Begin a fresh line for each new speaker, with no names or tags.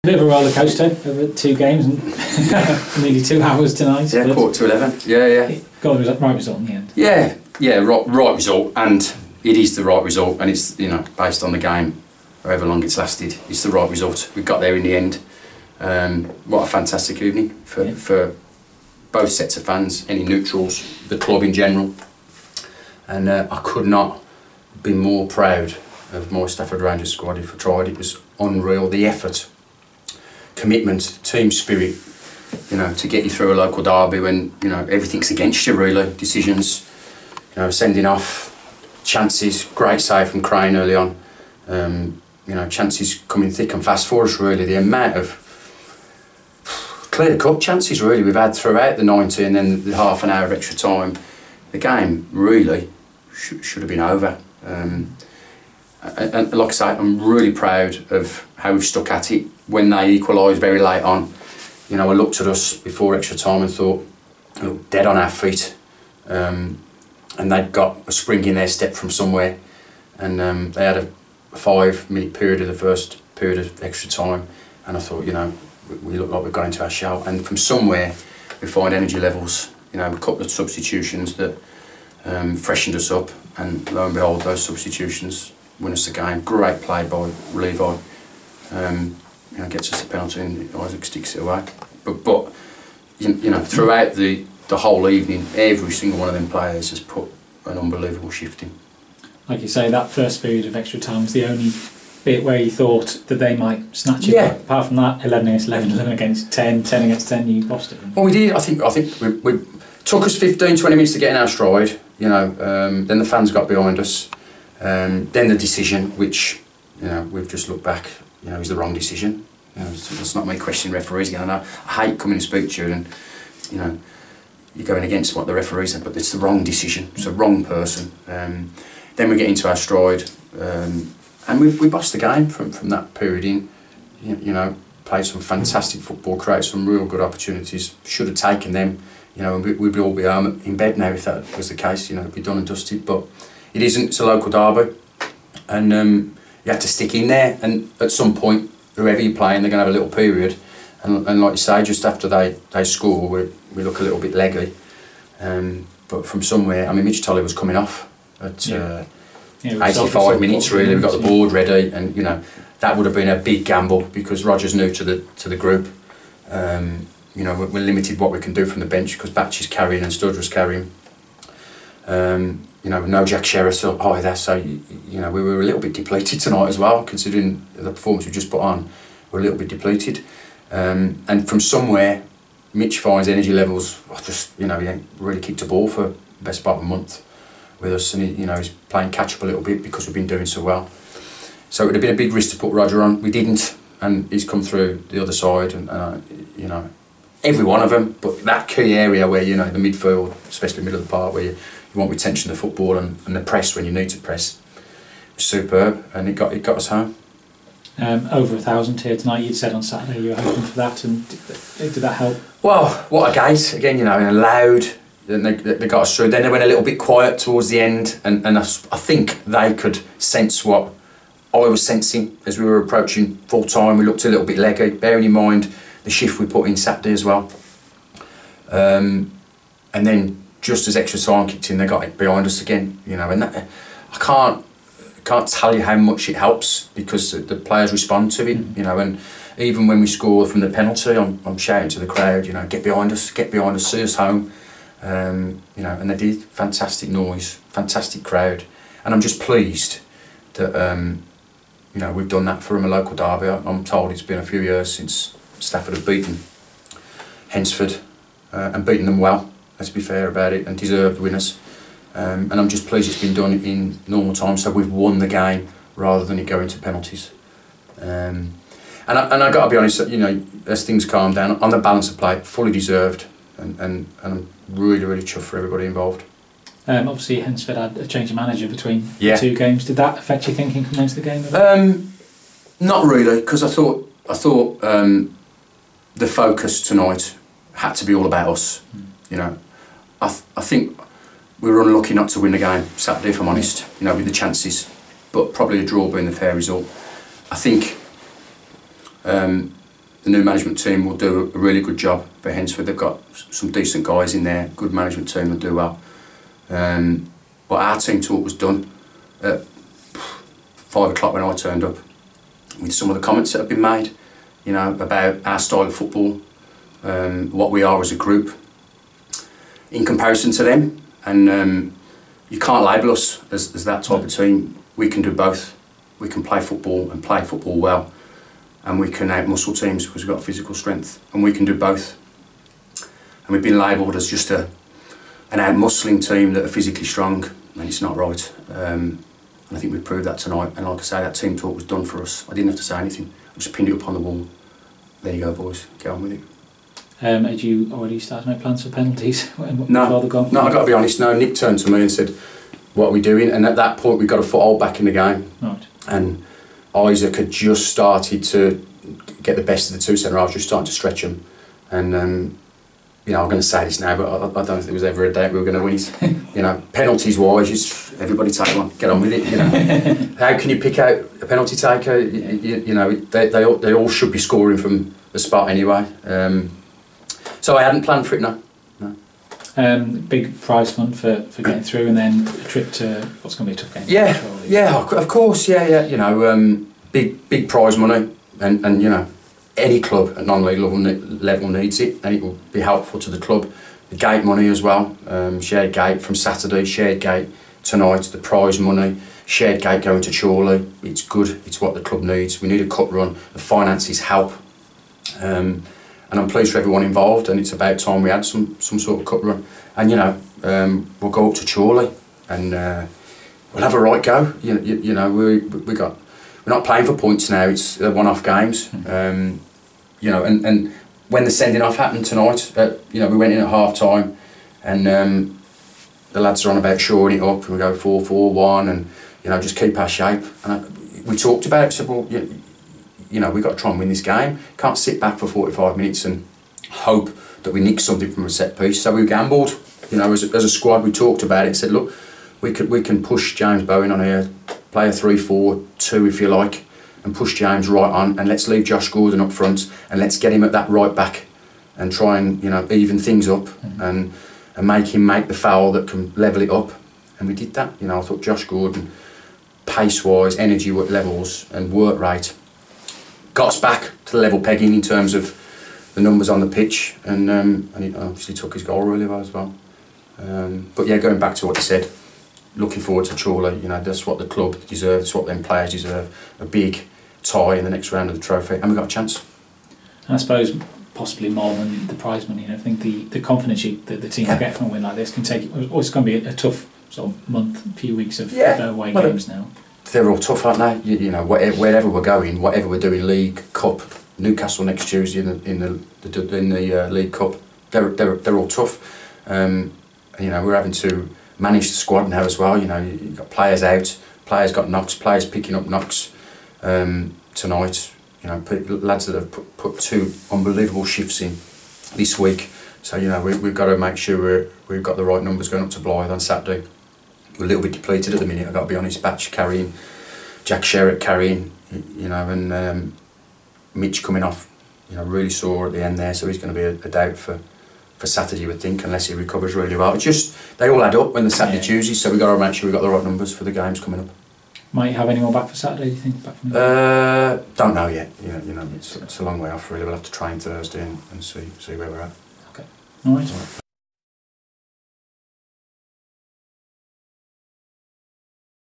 A bit of a roller coaster over 2 games and nearly 2 hours tonight.
Yeah, 11:15. Yeah.
Got the right result in the end.
Yeah, right result, and it is the right result, and it's based on the game, however long it's lasted, it's the right result. We got there in the end. What a fantastic evening for both sets of fans, any neutrals, the club in general, and I could not be more proud of my Stafford Rangers squad if I tried. It was unreal, the effort, commitment, team spirit, to get you through a local derby when everything's against you really. Decisions, sending off, chances, great save from Crane early on. Chances coming thick and fast for us really. The amount of clear-cut chances really we've had throughout the 90 and then the half an hour of extra time. The game really should have been over. And like I say, I'm really proud of how we've stuck at it. When they equalised very late on, I looked at us before extra time and thought, dead on our feet. And they'd got a spring in their step from somewhere. And they had a 5-minute period of the first period of extra time. And I thought, we look like we've got into our shell. And from somewhere, we find energy levels, a couple of substitutions that freshened us up. And lo and behold, those substitutions win us the game. Great play by Levi. Gets us the penalty and Isaac sticks it away. But throughout the whole evening, every single one of them players has put an unbelievable shift in.
Like you say, that first period of extra time was the only bit where you thought that they might snatch it.
Yeah.
Apart from that, 11 against 11, 11 against 10, 10 against 10, you lost it.
Well, we did. I think we took us 15-20 minutes to get in our stride. Then the fans got behind us. Then the decision, which we've just looked back, is the wrong decision. It's not me questioning referees again. I hate coming and speak to you and you're going against what the referees said, but it's the wrong decision. It's the wrong person. Then we get into our stride, and we bossed the game from that period in. Played some fantastic football, created some real good opportunities. Should have taken them. We'd all be in bed now if that was the case. It'd be done and dusted, but it isn't. It's a local derby, and you have to stick in there. And at some point, whoever you're playing, they're going to have a little period. And like you say, just after they score, we look a little bit leggy. But from somewhere, Mitch Tolley was coming off at 85 minutes really. We got the board ready, and that would have been a big gamble because Roger's new to the group. We're limited what we can do from the bench because Batch is carrying and Studge was carrying. No Jack Sherritt either, so we were a little bit depleted tonight as well, considering the performance we just put on. We're a little bit depleted, and from somewhere, Mitch finds energy levels. He ain't really kicked a ball for the best part of a month with us, and he's playing catch up a little bit because we've been doing so well. So it would have been a big risk to put Roger on. We didn't, and he's come through the other side, and every one of them. But that key area where the midfield, especially middle of the park, where you want retention of the football and the press when you need to press, was superb, and it got us home.
Over 1,000 here tonight. You'd said on Saturday you were hoping for that, and did that help?
Well, what a gate again! Loud. Then they got us through. Then they went a little bit quiet towards the end, and I think they could sense what I was sensing as we were approaching full time. We looked a little bit leggy, bearing in mind the shift we put in Saturday as well. And then just as extra time kicked in, they got it behind us again. And that, I can't tell you how much it helps because the players respond to it. And even when we score from the penalty, I'm shouting to the crowd, get behind us, see us home. And they did. Fantastic noise, fantastic crowd, and I'm just pleased that we've done that for them, a local derby. I'm told it's been a few years since Stafford have beaten Hensford and beaten them well. Let's be fair about it, and deserved winners. And I'm just pleased it's been done in normal time, so we've won the game rather than it going to penalties. And I got to be honest, as things calm down, on the balance of play, fully deserved, and I'm really chuffed for everybody involved.
Obviously, Hensford had a change of manager between the 2 games. Did that affect your thinking coming into the game?
Not really, because I thought the focus tonight had to be all about us. I think we were unlucky not to win the game Saturday, if I'm honest. With the chances, but probably a draw being the fair result. I think the new management team will do a really good job for Hensford. They've got some decent guys in there, good management team will do well. But our team talk was done at 5 o'clock when I turned up, with some of the comments that have been made, you know, about our style of football, what we are as a group in comparison to them. And you can't label us as that type of team. We can do both. We can play football and play football well, and we can out-muscle teams because we've got physical strength, and we can do both. And we've been labelled as just an out-muscling team that are physically strong, and it's not right. And I think we proved that tonight. And like I say, that team talk was done for us. I didn't have to say anything. I just pinned it up on the wall. There you go, boys. Get on with it.
Had you already started to make plans for penalties before
No,
the gone?
no, I've got to be honest. No, Nick turned to me and said, "What are we doing?" And at that point, we got a foothold back in the game.
Right.
And Isaac had just started to get the best of the two centre-halves, just starting to stretch them. And you know, I'm going to say this now, but I don't think there was ever a doubt we were going to win it. You know, penalties-wise, just everybody take one, get on with it. You know, how can you pick out a penalty taker? You know, they all should be scoring from the spot anyway. So I hadn't planned for it. No.
Big prize fund for getting through, and then a trip to what's going to be a tough game.
Yeah, of course, yeah. You know, big prize money, and you know, any club at non-league level needs it, and it will be helpful to the club. The gate money as well, shared gate from Saturday, shared gate tonight, the prize money, shared gate going to Chorley. It's good, it's what the club needs. We need a cup run, the finances help. And I'm pleased for everyone involved, and it's about time we had some sort of cup run. And you know, we'll go up to Chorley, and we'll have a right go. You know, we're not playing for points now. It's one-off games. You know, and when the sending off happened tonight, you know, we went in at half time, and the lads are on about shoring it up. We go 4-4-1, and you know, just keep our shape. And we talked about it. Said, well, you know, we've got to try and win this game. Can't sit back for 45 minutes and hope that we nick something from a set piece. So we gambled, you know, as a squad. We talked about it and said, look, we can push James Bowen on here, play a 3-4-2 if you like, and push James right on, and let's leave Josh Gordon up front, and let's get him at that right back and try and, you know, even things up and make him make the foul that can level it up. And we did that. You know, I thought Josh Gordon, pace-wise, energy levels and work rate, got us back to the level pegging in terms of the numbers on the pitch, and he obviously took his goal really well as well. But yeah, going back to what you said, looking forward to Chorley. You know, that's what the club deserves, that's what them players deserve. A big tie in the next round of the trophy, and we've got a chance.
And I suppose possibly more than the prize money. I think the confidence that the team will get from a win like this can take. It's going to be a tough sort of month, few weeks of away games now.
They're all tough, aren't they? You know, wherever we're going, whatever we're doing, League, Cup, Newcastle next Tuesday in the League Cup, they're all tough. And, you know, we're having to manage the squad now as well. You know, you've got players out, players got knocks, players picking up knocks tonight. You know, lads that have put 2 unbelievable shifts in this week. So, you know, we've got to make sure we've got the right numbers going up to Blythe on Saturday. We're a little bit depleted at the minute, I've got to be honest. Batch carrying, Jack Sherritt carrying, you know, and Mitch coming off, you know, really sore at the end there, so he's going to be a doubt for Saturday, you would think, unless he recovers really well. It's just, they all add up when the Saturday Tuesday, so we've got to make sure we've got the right numbers for the games coming up.
Might you have anyone back for Saturday, do you think? Back from
don't know yet. You know, it's a long way off really. We'll have to train Thursday and see where we're at.
Okay. All right.